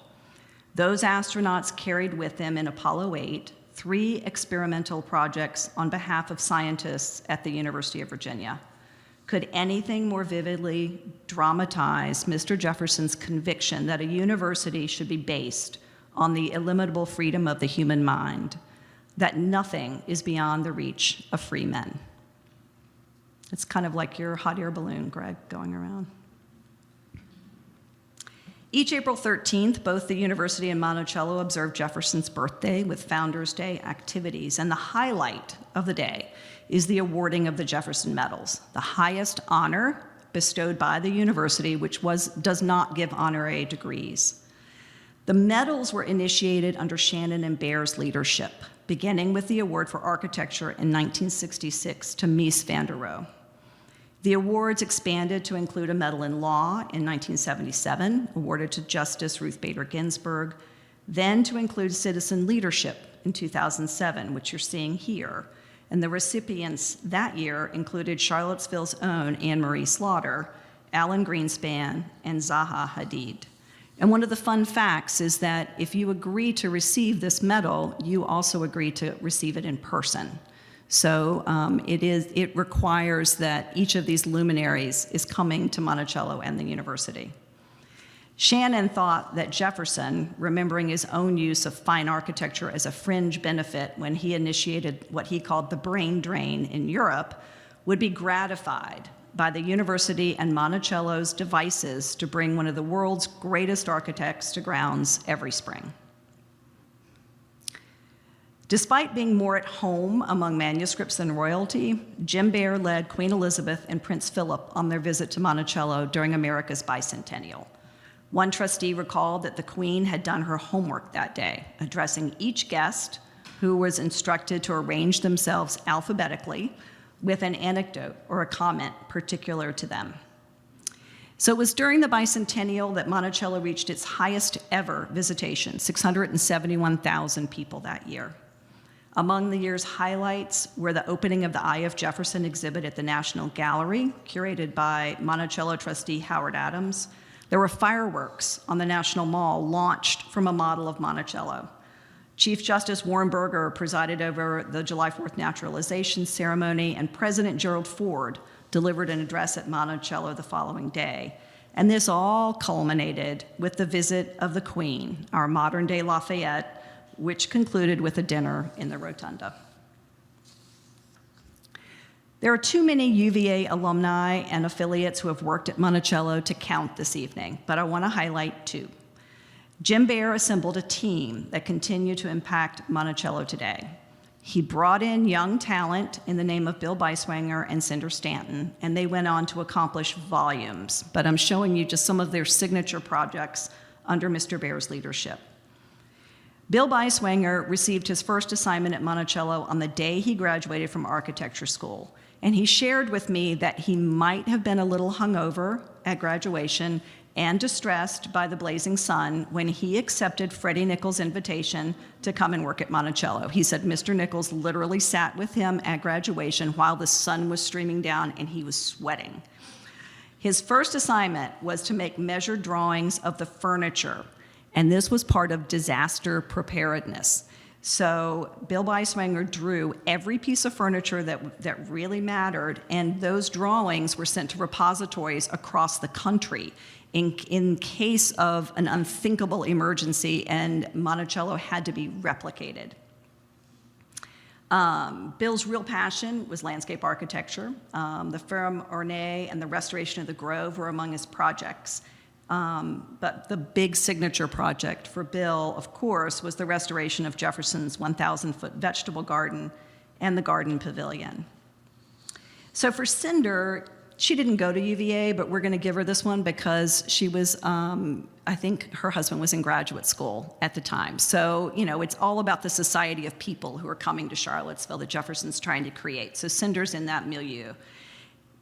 Those astronauts carried with them in Apollo 8 3 experimental projects on behalf of scientists at the University of Virginia. Could anything more vividly dramatize Mr. Jefferson's conviction that a university should be based on the illimitable freedom of the human mind, that nothing is beyond the reach of free men?" It's kind of like your hot air balloon, Greg, going around. Each April 13th, both the university and Monticello observe Jefferson's birthday with Founders Day activities, and the highlight of the day is the awarding of the Jefferson Medals, the highest honor bestowed by the university, which does not give honorary degrees. The medals were initiated under Shannon and Baer's leadership, beginning with the award for architecture in 1966 to Mies van der Rohe. The awards expanded to include a medal in law in 1977, awarded to Justice Ruth Bader Ginsburg, then to include citizen leadership in 2007, which you're seeing here. And the recipients that year included Charlottesville's own Anne-Marie Slaughter, Alan Greenspan, and Zaha Hadid. And one of the fun facts is that if you agree to receive this medal, you also agree to receive it in person. So it requires that each of these luminaries is coming to Monticello and the university. Shannon thought that Jefferson, remembering his own use of fine architecture as a fringe benefit when he initiated what he called the brain drain in Europe, would be gratified by the university and Monticello's devices to bring one of the world's greatest architects to grounds every spring. Despite being more at home among manuscripts than royalty, Jim Baer led Queen Elizabeth and Prince Philip on their visit to Monticello during America's bicentennial. One trustee recalled that the Queen had done her homework that day, addressing each guest who was instructed to arrange themselves alphabetically with an anecdote or a comment particular to them. So it was during the bicentennial that Monticello reached its highest ever visitation, 671,000 people that year. Among the year's highlights were the opening of the Eye of Jefferson exhibit at the National Gallery, curated by Monticello trustee Howard Adams. There were fireworks on the National Mall launched from a model of Monticello. Chief Justice Warren Burger presided over the July 4th naturalization ceremony, and President Gerald Ford delivered an address at Monticello the following day. And this all culminated with the visit of the Queen, our modern-day Lafayette, which concluded with a dinner in the Rotunda. There are too many UVA alumni and affiliates who have worked at Monticello to count this evening, but I want to highlight 2. Jim Baer assembled a team that continue to impact Monticello today. He brought in young talent in the name of Bill Beiswanger and Cinder Stanton, and they went on to accomplish volumes, but I'm showing you just some of their signature projects under Mr. Baer's leadership. Bill Beiswanger received his first assignment at Monticello on the day he graduated from architecture school, and he shared with me that he might have been a little hungover at graduation and distressed by the blazing sun when he accepted Freddie Nichols' invitation to come and work at Monticello. He said Mr. Nichols literally sat with him at graduation while the sun was streaming down and he was sweating. His first assignment was to make measured drawings of the furniture, and this was part of disaster preparedness. So Bill Beiswanger drew every piece of furniture that really mattered, and those drawings were sent to repositories across the country in case of an unthinkable emergency, and Monticello had to be replicated. Bill's real passion was landscape architecture. The Ferrum Ornée and the restoration of the Grove were among his projects. But the big signature project for Bill, of course, was the restoration of Jefferson's 1,000-foot vegetable garden and the garden pavilion. So for Cinder, she didn't go to UVA, but we're going to give her this one because she was, I think her husband was in graduate school at the time. So, you know, it's all about the society of people who are coming to Charlottesville that Jefferson's trying to create. So Cinder's in that milieu.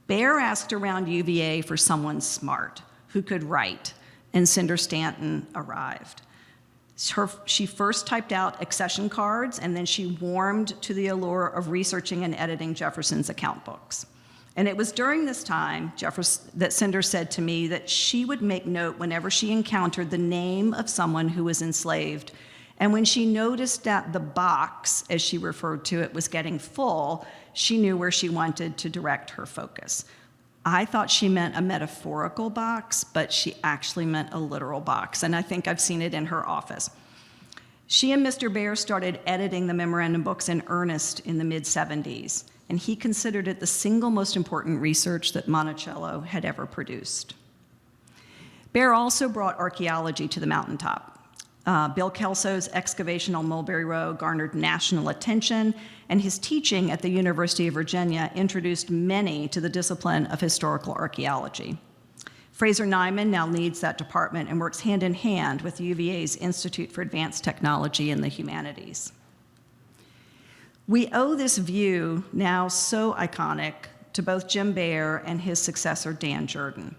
Bear asked around UVA for someone smart who could write, and Cinder Stanton arrived. She first typed out accession cards, and then she warmed to the allure of researching and editing Jefferson's account books. And it was during this time that Cinder said to me that she would make note whenever she encountered the name of someone who was enslaved. And when she noticed that the box, as she referred to it, was getting full, she knew where she wanted to direct her focus. I thought she meant a metaphorical box, but she actually meant a literal box, and I think I've seen it in her office. She and Mr. Bear started editing the memorandum books in earnest in the mid-'70s, and he considered it the single most important research that Monticello had ever produced. Bear also brought archaeology to the mountaintop. Bill Kelso's excavation on Mulberry Row garnered national attention, and his teaching at the University of Virginia introduced many to the discipline of historical archaeology. Fraser Nyman now leads that department and works hand in hand with UVA's Institute for Advanced Technology in the Humanities. We owe this view, now so iconic, to both Jim Bear and his successor, Dan Jordan.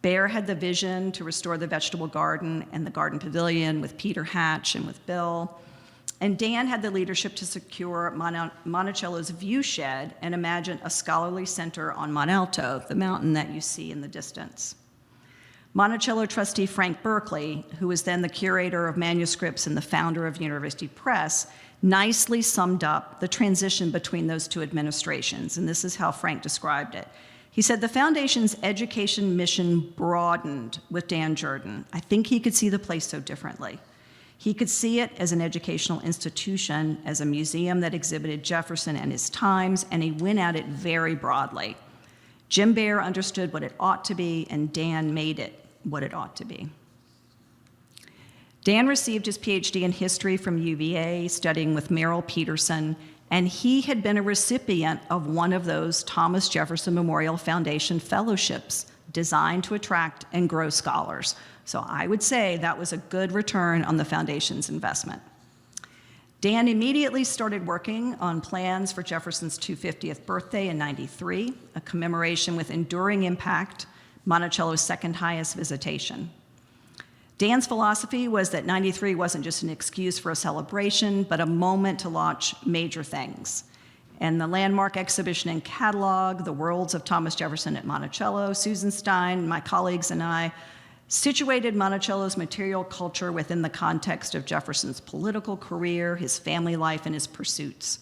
Bear had the vision to restore the vegetable garden and the garden pavilion with Peter Hatch and with Bill. And Dan had the leadership to secure Monticello's view shed and imagine a scholarly center on Mont Alto, the mountain that you see in the distance. Monticello trustee Frank Berkeley, who was then the curator of manuscripts and the founder of University Press, nicely summed up the transition between those two administrations, and this is how Frank described it. He said, the foundation's education mission broadened with Dan Jordan. I think he could see the place so differently. He could see it as an educational institution, as a museum that exhibited Jefferson and his times, and he went at it very broadly. Jim Bear understood what it ought to be, and Dan made it what it ought to be. Dan received his PhD in history from UVA, studying with Merrill Peterson, and he had been a recipient of one of those Thomas Jefferson Memorial Foundation fellowships designed to attract and grow scholars. So I would say that was a good return on the foundation's investment. Dan immediately started working on plans for Jefferson's 250th birthday in '93, a commemoration with enduring impact, Monticello's second highest visitation. Dan's philosophy was that '93 wasn't just an excuse for a celebration, but a moment to launch major things. And the landmark exhibition and catalog, The Worlds of Thomas Jefferson at Monticello, Susan Stein, my colleagues, and I situated Monticello's material culture within the context of Jefferson's political career, his family life, and his pursuits.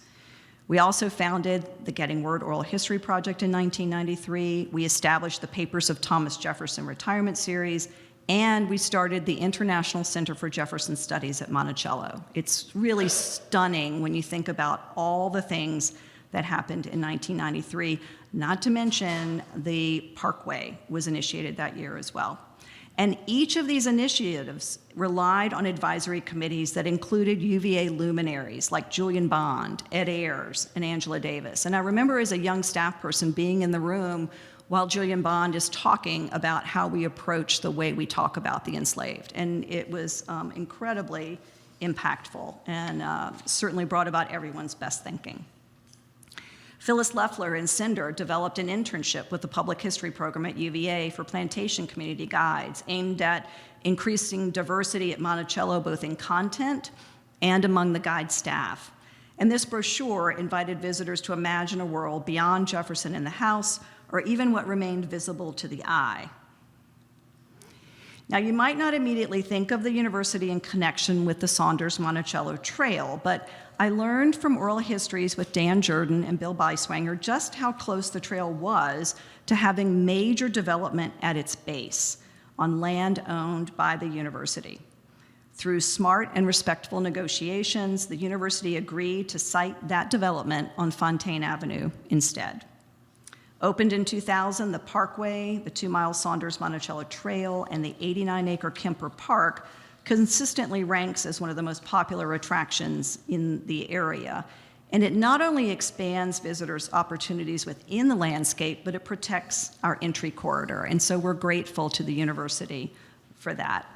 We also founded the Getting Word Oral History Project in 1993. We established the Papers of Thomas Jefferson Retirement Series, and we started the International Center for Jefferson Studies at Monticello. It's really stunning when you think about all the things that happened in 1993, not to mention the Parkway was initiated that year as well. And each of these initiatives relied on advisory committees that included UVA luminaries like Julian Bond, Ed Ayers, and Angela Davis. And I remember as a young staff person being in the room while Julian Bond is talking about how we approach the way we talk about the enslaved. And it was incredibly impactful and certainly brought about everyone's best thinking. Phyllis Leffler and Cinder developed an internship with the public history program at UVA for plantation community guides aimed at increasing diversity at Monticello, both in content and among the guide staff. And this brochure invited visitors to imagine a world beyond Jefferson in the house, or even what remained visible to the eye. Now, you might not immediately think of the university in connection with the Saunders-Monticello Trail, but I learned from oral histories with Dan Jordan and Bill Beiswanger just how close the trail was to having major development at its base on land owned by the university. Through smart and respectful negotiations, the university agreed to site that development on Fontaine Avenue instead. Opened in 2000, the Parkway, the 2-mile Saunders-Monticello Trail, and the 89-acre Kemper Park consistently ranks as one of the most popular attractions in the area. And it not only expands visitors' opportunities within the landscape, but it protects our entry corridor. And so we're grateful to the university for that.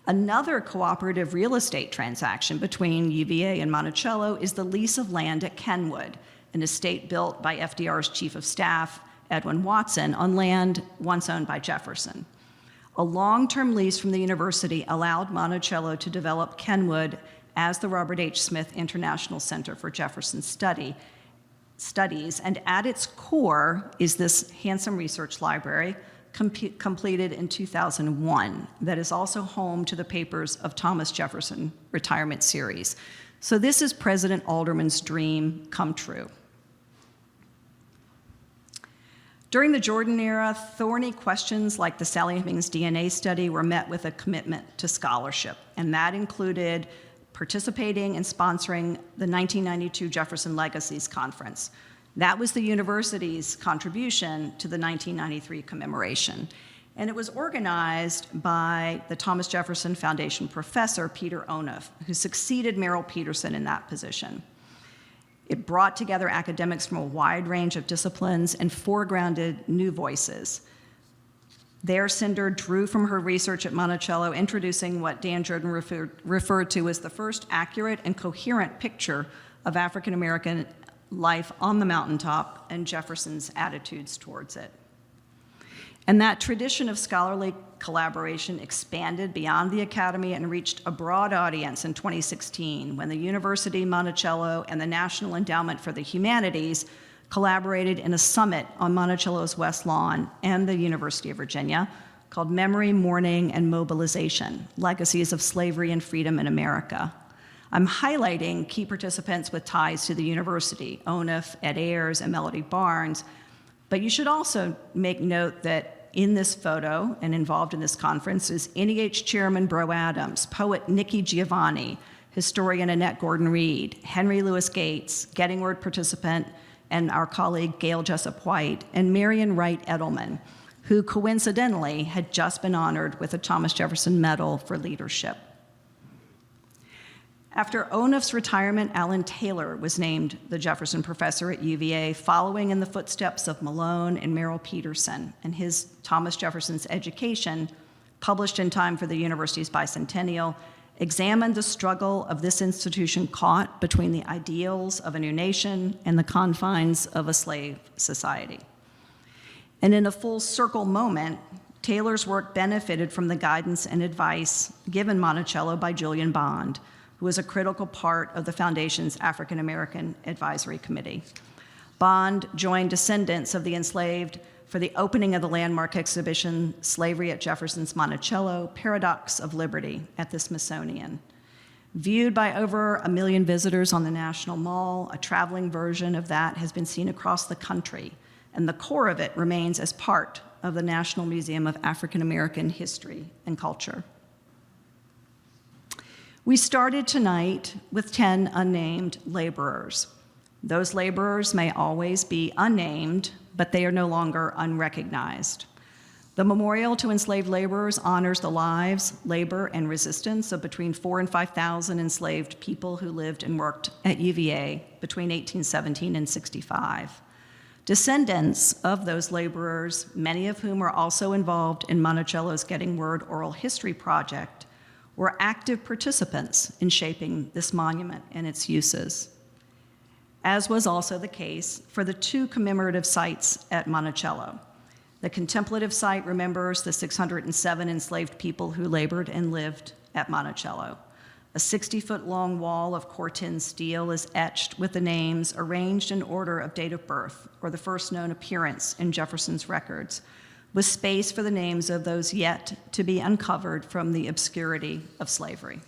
Another cooperative real estate transaction between UVA and Monticello is the lease of land at Kenwood, an estate built by FDR's chief of staff, Edwin Watson, on land once owned by Jefferson. A long-term lease from the university allowed Monticello to develop Kenwood as the Robert H. Smith International Center for Jefferson Studies, and at its core is this handsome research library completed in 2001 that is also home to the papers of Thomas Jefferson Retirement Series. So this is President Alderman's dream come true. During the Jordan era, thorny questions like the Sally Hemings DNA study were met with a commitment to scholarship, and that included participating and sponsoring the 1992 Jefferson Legacies Conference. That was the university's contribution to the 1993 commemoration. And it was organized by the Thomas Jefferson Foundation professor, Peter Onuf, who succeeded Merrill Peterson in that position. It brought together academics from a wide range of disciplines and foregrounded new voices. There, Cinder drew from her research at Monticello, introducing what Dan Jordan referred to as the first accurate and coherent picture of African American life on the mountaintop and Jefferson's attitudes towards it. And that tradition of scholarly collaboration expanded beyond the academy and reached a broad audience in 2016 when the University, Monticello, and the National Endowment for the Humanities collaborated in a summit on Monticello's West Lawn and the University of Virginia called Memory, Mourning, and Mobilization: Legacies of Slavery and Freedom in America. I'm highlighting key participants with ties to the university, Onuf, Ed Ayers, and Melody Barnes, but you should also make note that in this photo and involved in this conference is NEH Chairman Bro Adams, poet Nikki Giovanni, historian Annette Gordon-Reed, Henry Louis Gates, Getting Word participant, and our colleague Gail Jessup White, and Marion Wright Edelman, who coincidentally had just been honored with a Thomas Jefferson Medal for Leadership. After Onuf's retirement, Alan Taylor was named the Jefferson Professor at UVA, following in the footsteps of Malone and Merrill Peterson, and his Thomas Jefferson's Education, published in time for the university's bicentennial, examined the struggle of this institution caught between the ideals of a new nation and the confines of a slave society. And in a full circle moment, Taylor's work benefited from the guidance and advice given Monticello by Julian Bond, who was a critical part of the Foundation's African American Advisory Committee. Bond joined descendants of the enslaved for the opening of the landmark exhibition, Slavery at Jefferson's Monticello, Paradox of Liberty at the Smithsonian. Viewed by over 1 million visitors on the National Mall, a traveling version of that has been seen across the country, and the core of it remains as part of the National Museum of African American History and Culture. We started tonight with 10 unnamed laborers. Those laborers may always be unnamed, but they are no longer unrecognized. The Memorial to Enslaved Laborers honors the lives, labor, and resistance of between 4,000 and 5,000 enslaved people who lived and worked at UVA between 1817 and 65. Descendants of those laborers, many of whom are also involved in Monticello's Getting Word oral history project, were active participants in shaping this monument and its uses, as was also the case for the 2 commemorative sites at Monticello. The contemplative site remembers the 607 enslaved people who labored and lived at Monticello. A 60-foot-long wall of corten steel is etched with the names arranged in order of date of birth or the first known appearance in Jefferson's records, with space for the names of those yet to be uncovered from the obscurity of slavery.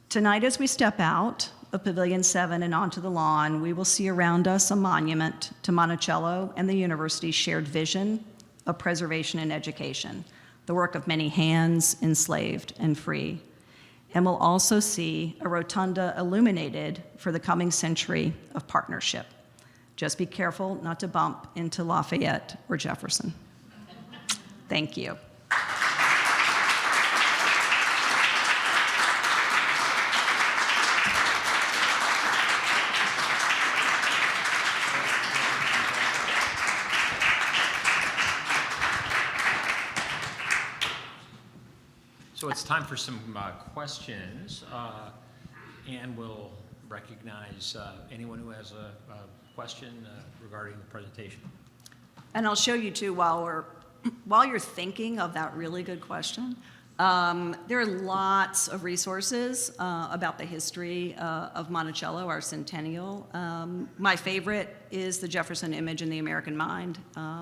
Tonight, as we step out of Pavilion 7 and onto the lawn, we will see around us a monument to Monticello and the university's shared vision of preservation and education, the work of many hands, enslaved and free. And we'll also see a rotunda illuminated for the coming century of partnership. Just be careful not to bump into Lafayette or Jefferson. Thank you. So it's time for some questions, and we'll recognize anyone who has a question regarding the presentation. And I'll show you too, while you're thinking of that really good question, there are lots of resources about the history of Monticello, our centennial. My favorite is The Jefferson Image in the American Mind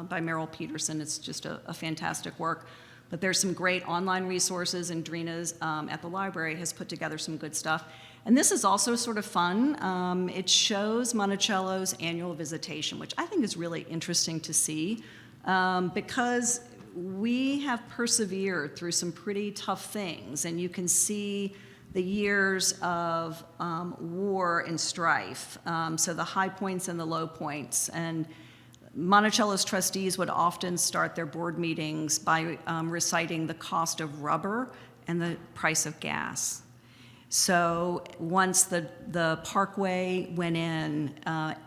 by Merrill Peterson. It's just a fantastic work. But there's some great online resources, and Drina's at the library has put together some good stuff. And this is also sort of fun. It shows Monticello's annual visitation, which I think is really interesting to see because we have persevered through some pretty tough things, and you can see the years of war and strife, so the high points and the low points. And Monticello's trustees would often start their board meetings by reciting the cost of rubber and the price of gas. So once the parkway went in,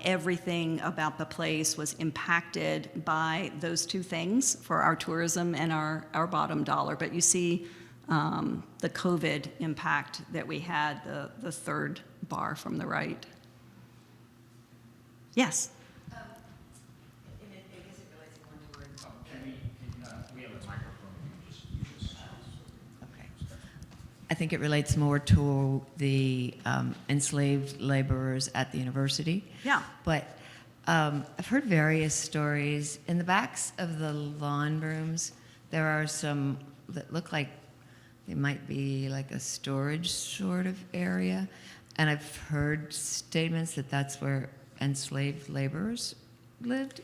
everything about the place was impacted by those two things for our tourism and our bottom dollar. But you see the COVID impact that we had, the third bar from the right. Yes? I think it relates more to the enslaved laborers at the university. Yeah. But I've heard various stories. In the backs of the lawn rooms, there are some that look like they might be like a storage sort of area. And I've heard statements that that's where enslaved laborers lived.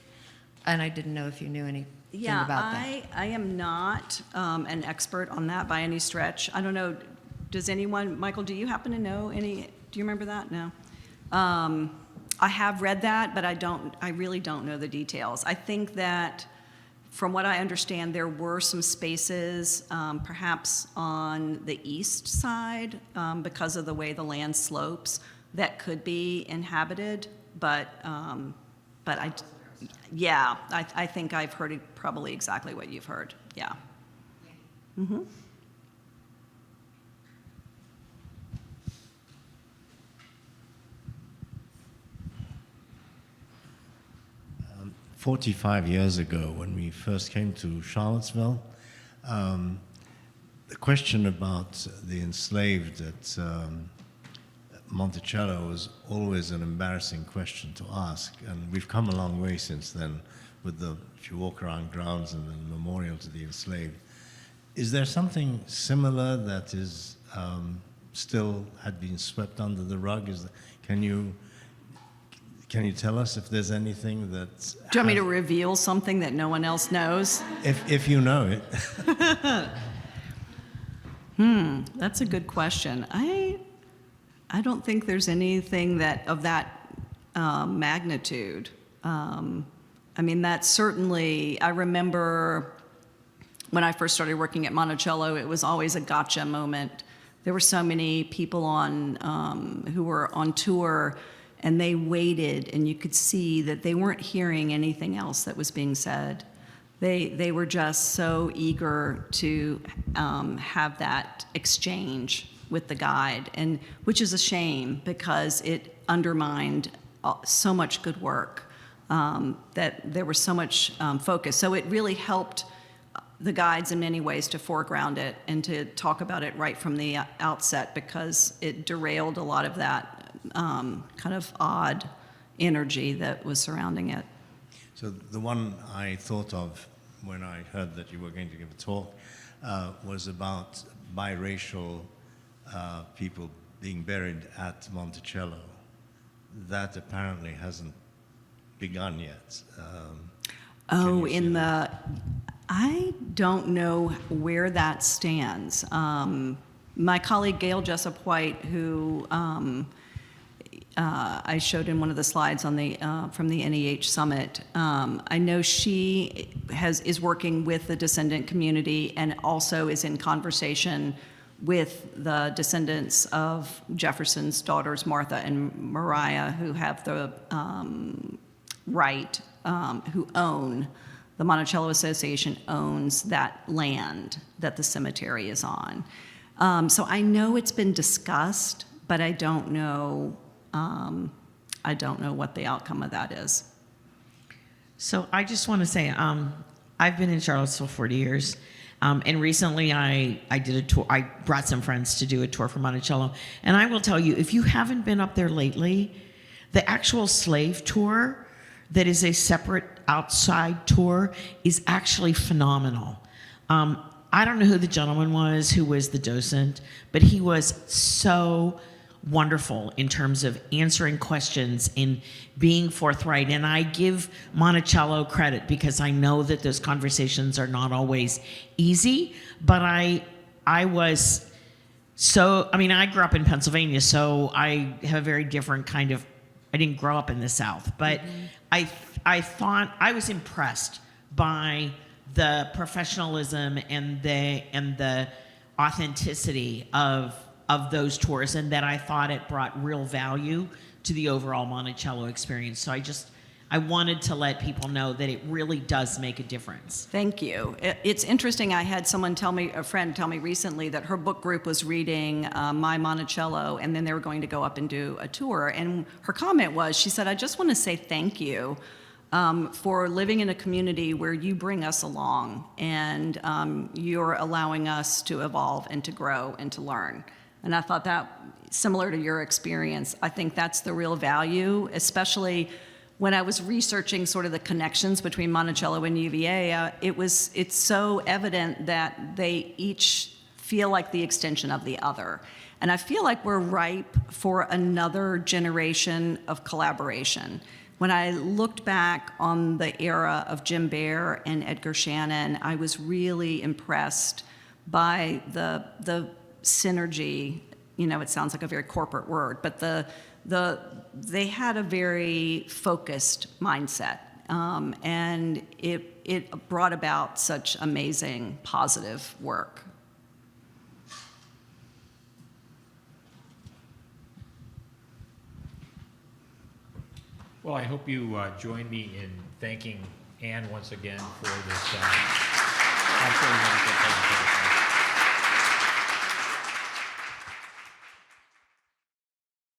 And I didn't know if you knew anything about that. I am not an expert on that by any stretch. I don't know. Does anyone, Michael, do you happen to know any, do you remember that? No. I have read that, but I really don't know the details. I think that from what I understand, there were some spaces perhaps on the east side because of the way the land slopes that could be inhabited, but I think I've heard probably exactly what you've heard. Yeah. Mm-hmm. 45 years ago, when we first came to Charlottesville, the question about the enslaved at Monticello was always an embarrassing question to ask, and we've come a long way since then with if you walk around grounds and the memorial to the enslaved. Is there something similar that is still had been swept under the rug? Can you tell us if there's anything that... Do you want me to reveal something that no one else knows? If you know it. That's a good question. I don't think there's anything of that magnitude. I mean, that's certainly, I remember when I first started working at Monticello, it was always a gotcha moment. There were so many people who were on tour, and they waited, and you could see that they weren't hearing anything else that was being said. They were just so eager to have that exchange with the guide, and which is a shame because it undermined so much good work, that there was so much focus. So it really helped the guides in many ways to foreground it and to talk about it right from the outset, because it derailed a lot of that kind of odd energy that was surrounding it. So the one I thought of when I heard that you were going to give a talk was about biracial people being buried at Monticello. That apparently hasn't begun yet. Oh, you see that? I don't know where that stands. My colleague Gail Jessup White, who I showed in one of the slides on the from the NEH Summit, I know she is working with the descendant community and also is in conversation with the descendants of Jefferson's daughters, Martha and Mariah, who have the right, who own, the Monticello Association owns that land that the cemetery is on. So I know it's been discussed, but I don't know what the outcome of that is. So I just want to say, I've been in Charlottesville 40 years, and recently I did a tour. I brought some friends to do a tour for Monticello, and I will tell you, if you haven't been up there lately, the actual slave tour that is a separate outside tour is actually phenomenal. I don't know who the gentleman was who was the docent, but he was so wonderful in terms of answering questions and being forthright. And I give Monticello credit because I know that those conversations are not always easy, but I was so, I mean, I grew up in Pennsylvania, so I have a very different kind of, I didn't grow up in the South, but I thought, I was impressed by the professionalism and the authenticity of those tours, and that I thought it brought real value to the overall Monticello experience. So I wanted to let people know that it really does make a difference. Thank you. It's interesting. I had a friend tell me recently that her book group was reading My Monticello, and then they were going to go up and do a tour. And her comment was, she said, "I just want to say thank you for living in a community where you bring us along, and you're allowing us to evolve and to grow and to learn." And I thought that, similar to your experience, I think that's the real value, especially when I was researching sort of the connections between Monticello and UVA. It's so evident that they each feel like the extension of the other. And I feel like we're ripe for another generation of collaboration. When I looked back on the era of Jim Baer and Edgar Shannon, I was really impressed by the synergy. You know, it sounds like a very corporate word, but they had a very focused mindset, and it brought about such amazing positive work. Well, I hope you join me in thanking Anne once again for this absolutely wonderful presentation.